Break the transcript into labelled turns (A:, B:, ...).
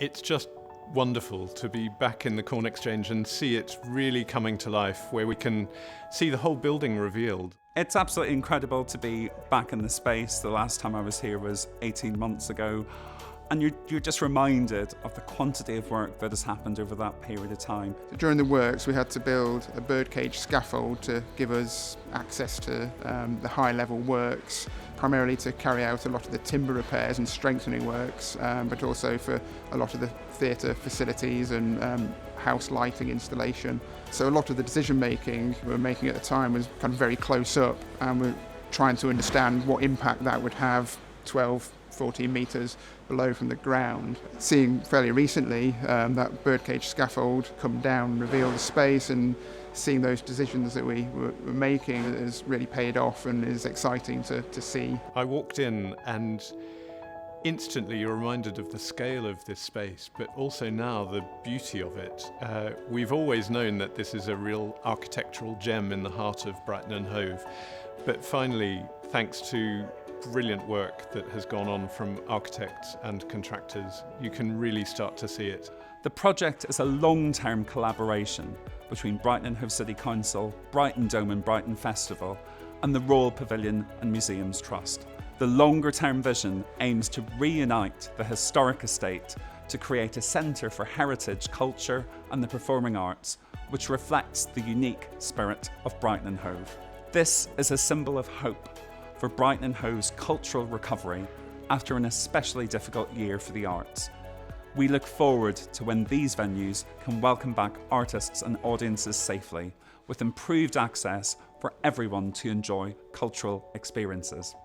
A: It's just wonderful to be back in the Corn Exchange and see it really coming to life, where we can see the whole building revealed.
B: It's absolutely incredible to be back in the space. The last time I was here was 18 months ago. And you're just reminded of the quantity of work that has happened over that period of time.
C: During the works, we had to build a birdcage scaffold to give us access to the high-level works, primarily to carry out a lot of the timber repairs and strengthening works, but also for a lot of the theatre facilities and house lighting installation. So a lot of the decision-making we were making at the time was kind of very close up, and we're trying to understand what impact that would have 14 metres below from the ground. Seeing fairly recently that birdcage scaffold come down, reveal the space, and seeing those decisions that we were making has really paid off and is exciting to see.
A: I walked in and instantly you're reminded of the scale of this space, but also now the beauty of it. We've always known that this is a real architectural gem in the heart of Brighton and Hove, but finally, thanks to brilliant work that has gone on from architects and contractors, you can really start to see it.
B: The project is a long-term collaboration between Brighton and Hove City Council, Brighton Dome and Brighton Festival, and the Royal Pavilion and Museums Trust. The longer-term vision aims to reunite the historic estate to create a centre for heritage, culture and the performing arts, which reflects the unique spirit of Brighton and Hove. This is a symbol of hope for Brighton and Hove's cultural recovery after an especially difficult year for the arts. We look forward to when these venues can welcome back artists and audiences safely, with improved access for everyone to enjoy cultural experiences.